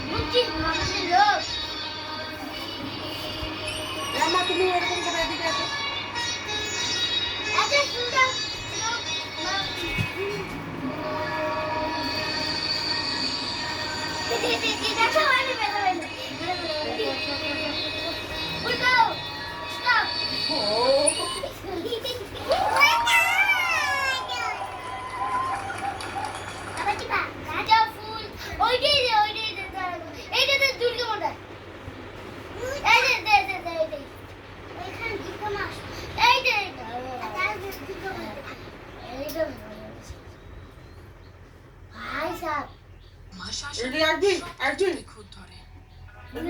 বুঝছিস আমাদের লোক রামা তুমি এরকম করে এদিকে আসো। এত সুন্দর দেখো আমি বেরোবে উল্টো স্টপ ও আবার কি পা গাঁদা ফুল ওইটাই দে এইটা তো দুর্গা মাতা এই দে এইখান দুর্গা মাস এইটা তার দুর্গা মাতা এইটা ভাই সাহেব এদি একদিন খুদ ধরে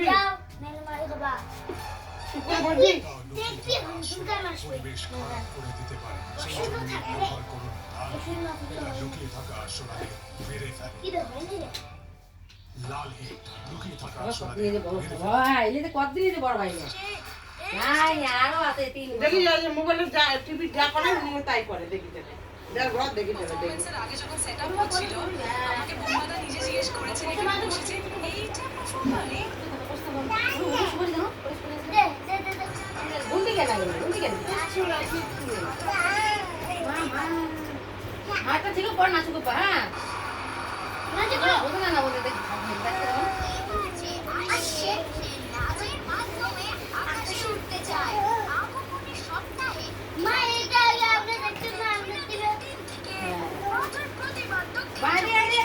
যাও মেরে মারি বাবা কই বলবি দেখবি দুর্গা মাস পরিবেশ খারাপ করে দিতে পারে সেই জন্য ব্যবহার করুন আর লুকিয়ে থাকা আসলে মেরে ফেলে কি দেবো এই লাল হিট লুকিয়ে থাকা আসলে কতদিন বড় ভাই এই যে কতদিন বড় ভাই নাই আরো আছে তিন দেখি যে মোবাইলে যা টিভি যা করে মনে তাই করে দেখি দেখি দেখ ঘর দেখি দেখি পারফরম্যান্সের আগে যখন সেটআপ হচ্ছিল আমাকে বোমাদা নিজে জিজ্ঞেস করেছে এখানে বসেছে এইটা প্রথমবারে বলতে কেন বলতে কেন হাতটা ঠিক পড় না শুকো পা হ্যাঁ না যে কোনো বলতে না বলতে দেখ মা এটা আমরা দেখতে না আমরা দিলে বাইরে আরে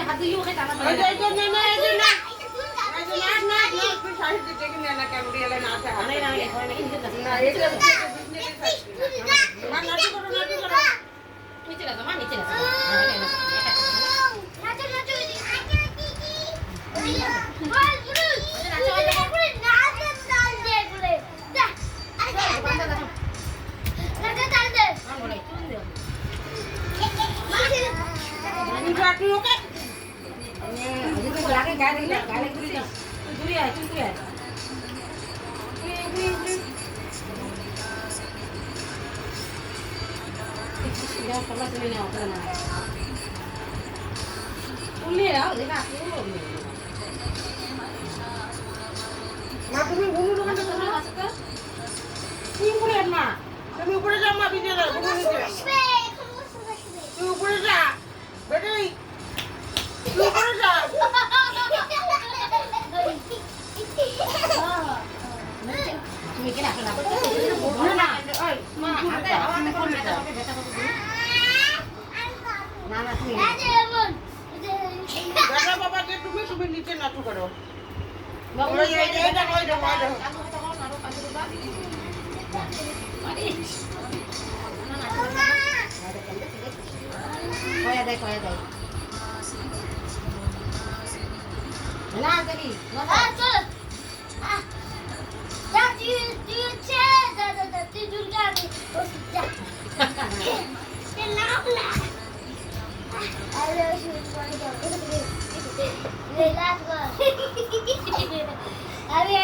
হাত দিয়ে ওকে টানা এই যে না এই যে না তুই সাহিত্য দেখি না কেন দিয়ে না আছে হাতে না না এই যে না নাটি করো নিচে লাগা মা নিচে লাগা নাচো নাচো বল গুরু নাচো গুরু নাচো তাল দে গুরু যা নাচো তাল দে মা বলে তুই দে তুই যাটি ওকে লাগে গায়ে দিলে গায়ে ঘুরে যা তুই ঘুরে আয় Ya, kalau sini ni apa nak? Boleh lah, dia nak aku. মা তুমি গুরু দোকানে Masuk masuk ke? তুই উপরে মা তুমি উপরে যা মা বিজে না গুরু নিচে আসবে এখন বসে আসবে তুই উপরে যা বেটি তুই উপরে যা তুমি kira aku nak? বলবো না এই Ma, ada awak nak kau nak apa beta kau tu? Na na তুমি। আরে বোন দাদা বাবা যে তুমি তুমি নিচে নাটু করো Bagus. ওই এইটা কই দাও কই দাও Kamu tahu naruh pasir babi. Mari. Kau ada. Mana tadi? হ্যাঁ চল যা তুই হচ্ছে দাদা তুই দুর্গা আমি যা নাম না আরে শুন মানে যাও লে লাট গো আরে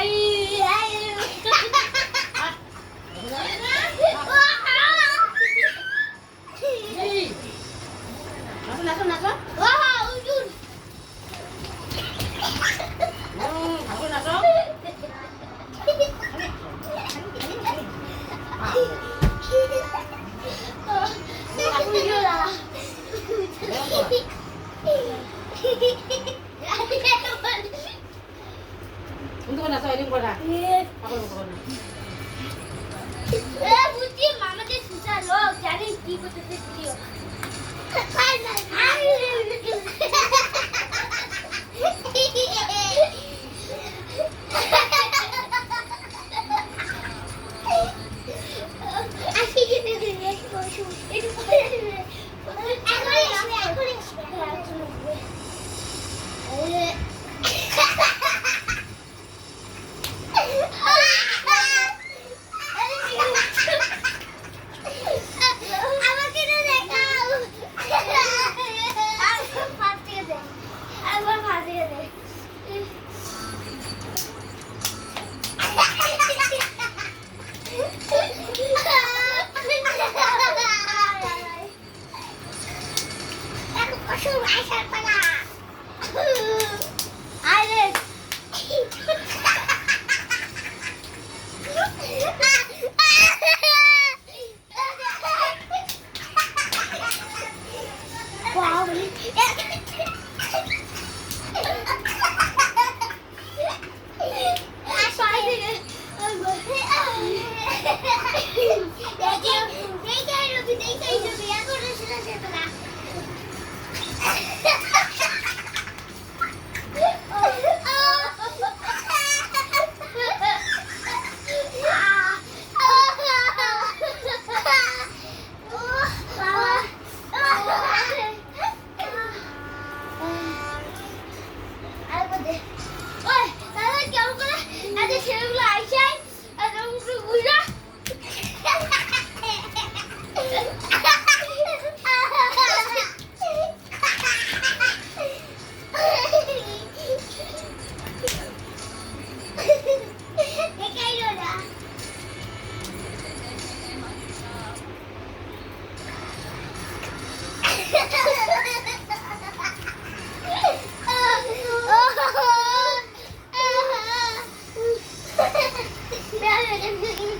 Nasuk. wah ujun Aku nasuk. aku juga Untuk nasuk ini kau dah. Aku kau. বুঝছি আমাদের সুসা লোক জানি কি করতেছে ভিডিও আমাকে না দেখাও একবার ফাঁসিয়ে দে হয়ে গেছে